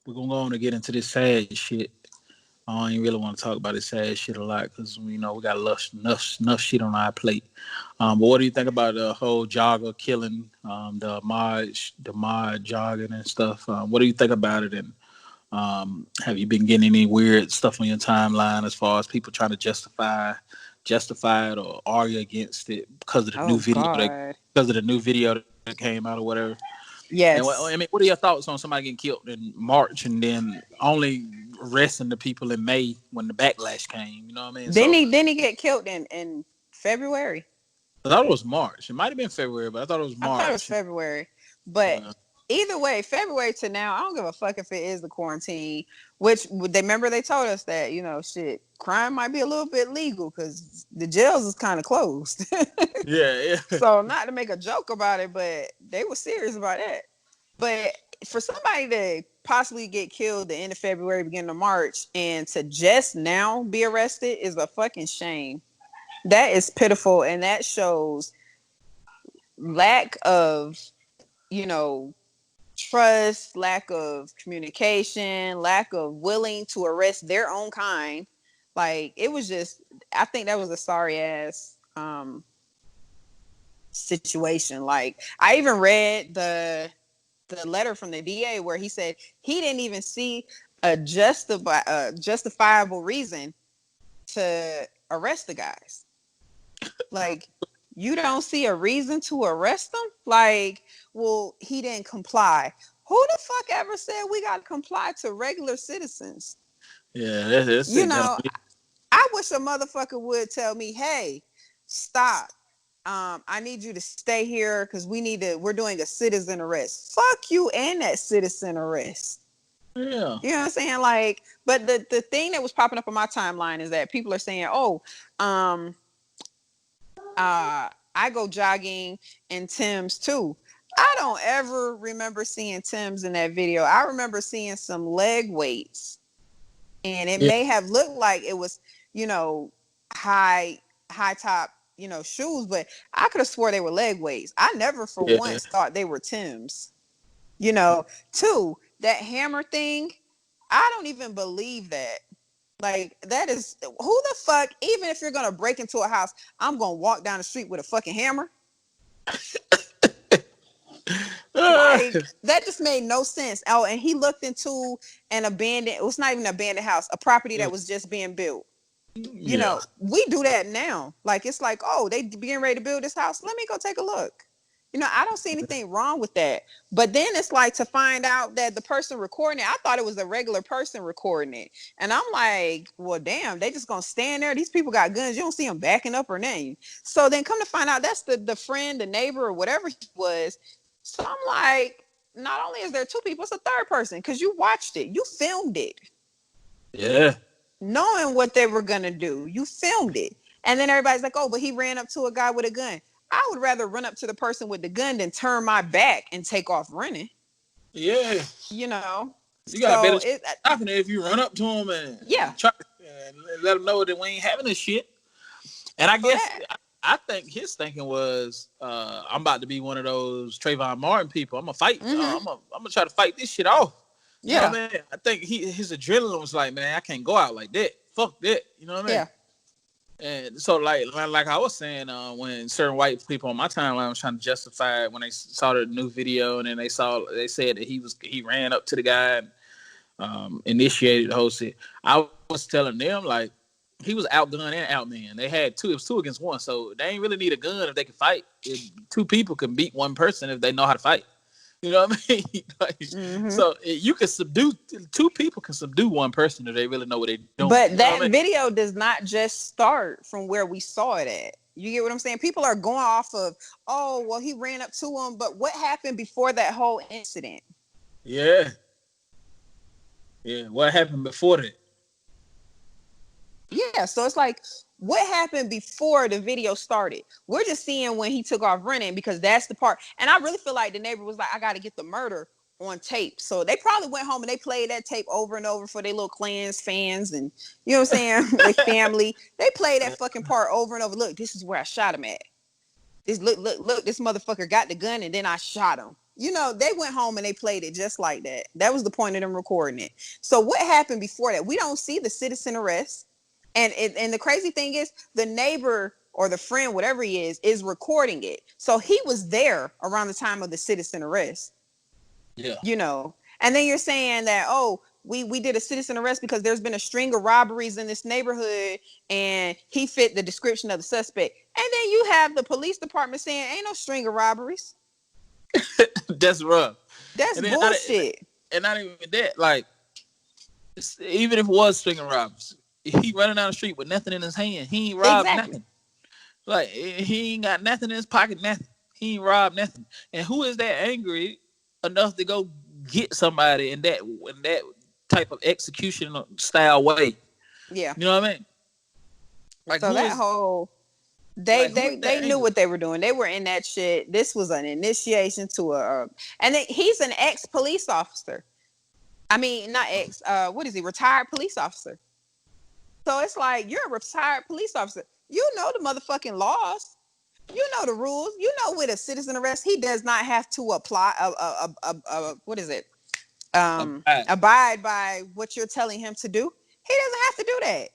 we're gonna go on and get into this sad shit. I don't even really want to talk about this sad shit a lot because we got enough shit on our plate. But what do you think about the whole jogger killing, the mod jogging and stuff? What do you think about it? And have you been getting any weird stuff on your timeline as far as people trying to justify it or argue against it because of the Oh God. new video that came out or whatever? And Yes. what are your thoughts on somebody getting killed in March and then only arresting the people in May when the backlash came? You know what I mean? Didn't So he get killed in February? I thought it was March. It might have been February, but I thought it was I thought it was March. February. But either way, February to now, I don't give a fuck if it is the quarantine. Which they remember they told us that shit, crime might be a little bit legal because the jails is kind of closed. Yeah. So not to make a joke about it, but they were serious about that. But for somebody to possibly get killed the end of February, beginning of March, and to just now be arrested is a fucking shame. That is pitiful, and that shows lack of, trust, lack of communication, lack of willing to arrest their own kind. Like, it was just, I think that was a sorry ass situation. Like, I even read the letter from the DA where he said he didn't even see a justifiable reason to arrest the guys. Like, you don't see a reason to arrest them? Like, well, he didn't comply. Who the fuck ever said we got to comply to regular citizens? Yeah, that's it. I wish a motherfucker would tell me, hey, stop. I need you to stay here because we're doing a citizen arrest. Fuck you and that citizen arrest. Yeah. You know what I'm saying? Like, but the thing that was popping up on my timeline is that people are saying, I go jogging in Tim's too. I don't ever remember seeing Tim's in that video. I remember seeing some leg weights, and it may have looked like it was, high top, shoes, but I could have swore they were leg weights. I never for once thought they were Tim's. Two, that hammer thing, I don't even believe that. Like, that is, who the fuck, even if you're going to break into a house, I'm going to walk down the street with a fucking hammer? Like, that just made no sense. Oh, and he looked into an abandoned, it was not even an abandoned house, a property that was just being built. We do that now. Like, it's like, oh, they getting ready to build this house. Let me go take a look. I don't see anything wrong with that. But then it's like, to find out that the person recording it, I thought it was a regular person recording it. And I'm like, well, damn, they just gonna stand there. These people got guns. You don't see them backing up or nothing. So then come to find out that's the friend, the neighbor, or whatever he was. So I'm like, not only is there two people, it's a third person because you watched it. You filmed it. Yeah. Knowing what they were gonna do. You filmed it. And then everybody's like, oh, but he ran up to a guy with a gun. I would rather run up to the person with the gun than turn my back and take off running. Yeah. You got better stopping it if you run up to him and try and let him know that we ain't having this shit. And I guess I think his thinking was, I'm about to be one of those Trayvon Martin people. I'm gonna fight. I'm gonna try to fight this shit off. You know what I mean? I think his adrenaline was like, man, I can't go out like that. Fuck that. You know what I mean? Yeah. And so, like I was saying, when certain white people on my timeline was trying to justify it when they saw the new video, and then they said that he ran up to the guy and initiated the whole shit. I was telling them, like, he was outgunned and outmanned. They had it was 2 against 1, so they ain't really need a gun if they can fight. Two people can beat one person if they know how to fight. You know what I mean? Like, so you can two people can subdue one person if they really know what they're doing. But that video does not just start from where we saw it at. You get what I'm saying? People are going off of, oh, well, he ran up to him, but what happened before that whole incident? Yeah. Yeah, what happened before that? Yeah, so it's like, what happened before the video started? We're just seeing when he took off running because that's the part. And I really feel like the neighbor was like, I got to get the murder on tape. So they probably went home and they played that tape over and over for their little clans, fans, and you know what I'm saying? Their family. They played that fucking part over and over. Look, this is where I shot him at. Look, this motherfucker got the gun and then I shot him. They went home and they played it just like that. That was the point of them recording it. So what happened before that? We don't see the citizen arrest. And the crazy thing is the neighbor or the friend, whatever he is recording it. So he was there around the time of the citizen arrest. Yeah. And then you're saying that, oh, we did a citizen arrest because there's been a string of robberies in this neighborhood and he fit the description of the suspect. And then you have the police department saying ain't no string of robberies. That's rough. That's bullshit. And not even that, like, even if it was string of robberies, he running down the street with nothing in his hand. He ain't robbed nothing. Like, he ain't got nothing in his pocket, nothing. He ain't robbed nothing. And who is that angry enough to go get somebody in that type of execution style way? Yeah. You know what I mean? Like, so that whole they knew what they were doing. They were in that shit. This was an initiation to and he's an ex-police officer. I mean, not ex, what is he? Retired police officer. So it's like, you're a retired police officer. You know the motherfucking laws. You know the rules. You know, with a citizen arrest, he does not have to apply what is it? Abide by what you're telling him to do. He doesn't have to do that.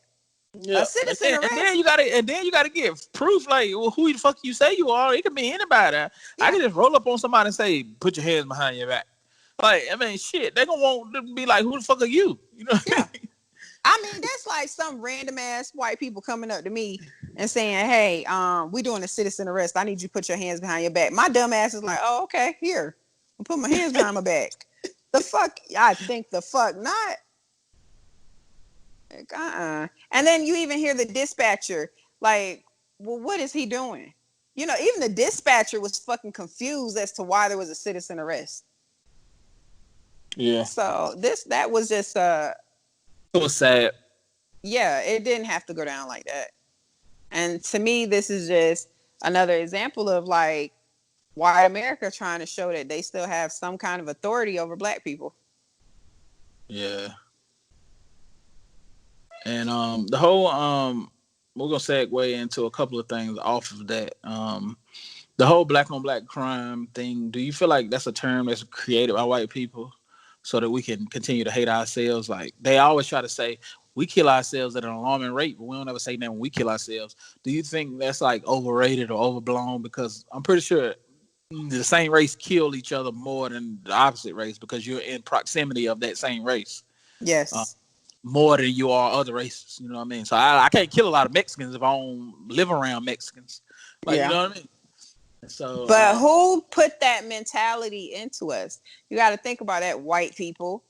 Yeah. A citizen arrest. And then you gotta give proof, like, well, who the fuck you say you are. It could be anybody. Yeah. I can just roll up on somebody and say, put your hands behind your back. Like, I mean, shit, they gonna want to be like, who the fuck are you? You know what I mean? I mean, that's like some random ass white people coming up to me and saying, hey, we doing a citizen arrest. I need you to put your hands behind your back. My dumb ass is like, oh, okay, here. I'll put my hands behind my back. The fuck? I think the fuck not. Like, And then you even hear the dispatcher, like, well, what is he doing? Even the dispatcher was fucking confused as to why there was a citizen arrest. Yeah. So that was just it was sad. Yeah, it didn't have to go down like that. And to me, this is just another example of like white America trying to show that they still have some kind of authority over black people. Yeah. And the whole we're gonna segue into a couple of things off of that. The whole black on black crime thing, do you feel like that's a term that's created by white people so that we can continue to hate ourselves? Like, they always try to say we kill ourselves at an alarming rate, but we don't ever say that when we kill ourselves. Do you think that's like overrated or overblown? Because I'm pretty sure the same race kill each other more than the opposite race because you're in proximity of that same race. Yes. More than you are other races. You know what I mean? So I can't kill a lot of Mexicans if I don't live around Mexicans. Like, yeah. You know what I mean? So, but who put that mentality into us? You got to think about that, white people.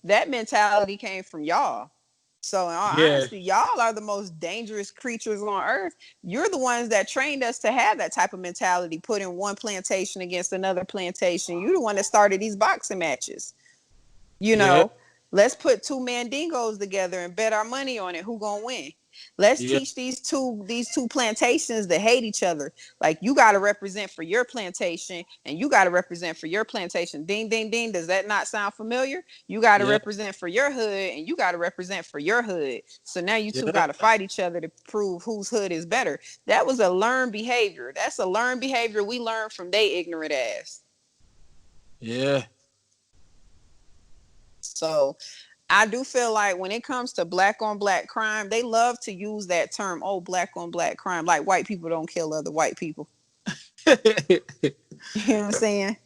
That mentality came from y'all. So in all honesty, y'all are the most dangerous creatures on earth. You're the ones that trained us to have that type of mentality, putting one plantation against another plantation. You're the one that started these boxing matches. Let's put two mandingos together and bet our money on it. Who gonna win? Let's teach these two plantations to hate each other. Like, you got to represent for your plantation and you got to represent for your plantation. Ding, ding, ding. Does that not sound familiar? You got to represent for your hood and you got to represent for your hood. So now you two got to fight each other to prove whose hood is better. That was a learned behavior. That's a learned behavior we learned from they ignorant ass. Yeah. So I do feel like when it comes to black on black crime, they love to use that term, oh, black on black crime, like white people don't kill other white people. You know what I'm saying?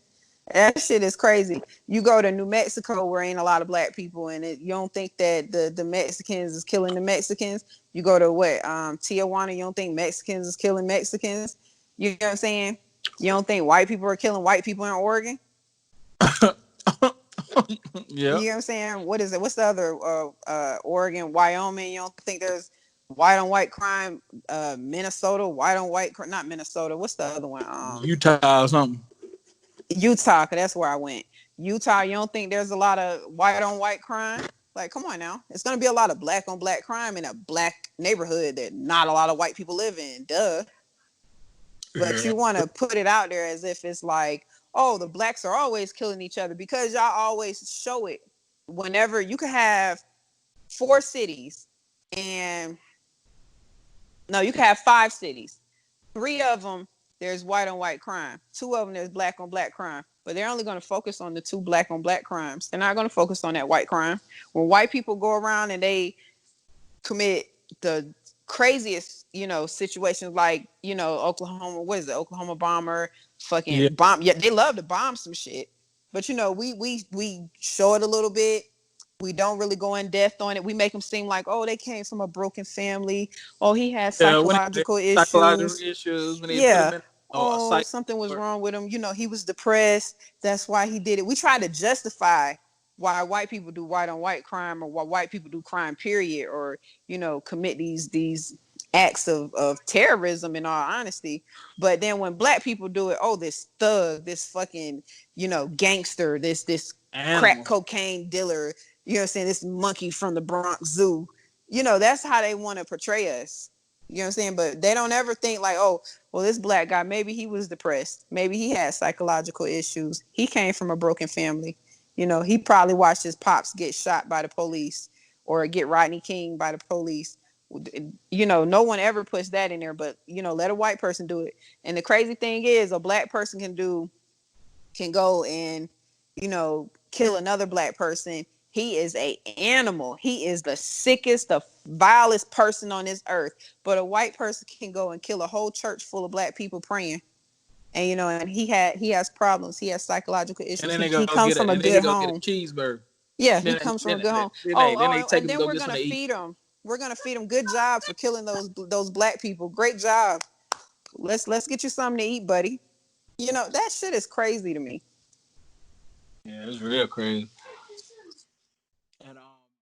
That shit is crazy. You go to New Mexico where ain't a lot of black people and you don't think that the Mexicans is killing the Mexicans. You go to Tijuana, you don't think Mexicans is killing Mexicans. You know what I'm saying? You don't think white people are killing white people in Oregon? Yeah. You know what I'm saying? What is it? What's the other Oregon, Wyoming? You don't think there's white on white crime? Minnesota, white on white crime, not Minnesota. What's the other one? Utah or something. Utah, cause that's where I went. Utah, you don't think there's a lot of white on white crime? Like, come on now. It's gonna be a lot of black on black crime in a black neighborhood that not a lot of white people live in. Duh. But you want to put it out there as if it's like, oh, the blacks are always killing each other, because y'all always show it. Whenever you can have 4 cities you can have 5 cities. 3 of them, there's white on white crime. 2 of them, there's black on black crime. But they're only going to focus on the 2 black on black crimes. They're not going to focus on that white crime. When white people go around and they commit the craziest, situations like, Oklahoma, what is it? Oklahoma bomber, fucking bomb. Yeah, they love to bomb some shit. But we show it a little bit. We don't really go in depth on it. We make them seem like, oh, they came from a broken family. Oh, he had psychological issues. Psychological issues when they put him in. Oh, something was wrong with him. He was depressed. That's why he did it. We try to justify why white people do white on white crime, or why white people do crime, period, or commit these acts of terrorism, in all honesty. But then when black people do it, oh, this thug, this fucking gangster, this crack cocaine dealer, this monkey from the Bronx Zoo, that's how they want to portray us. You know what I'm saying? But they don't ever think like, oh, well, this black guy, maybe he was depressed, maybe he had psychological issues, he came from a broken family. He probably watched his pops get shot by the police or get Rodney King by the police. No one ever puts that in there, but let a white person do it. And the crazy thing is, a black person can go and kill another black person. He is an animal. He is the sickest, the vilest person on this earth. But a white person can go and kill a whole church full of black people praying. And and he has problems. He has psychological issues. He comes from a good home. Get a cheeseburger. Yeah, he comes from a good home. And then we're gonna feed him. We're gonna feed him. Good job for killing those black people. Great job. Let's get you something to eat, buddy. That shit is crazy to me. Yeah, it's real crazy.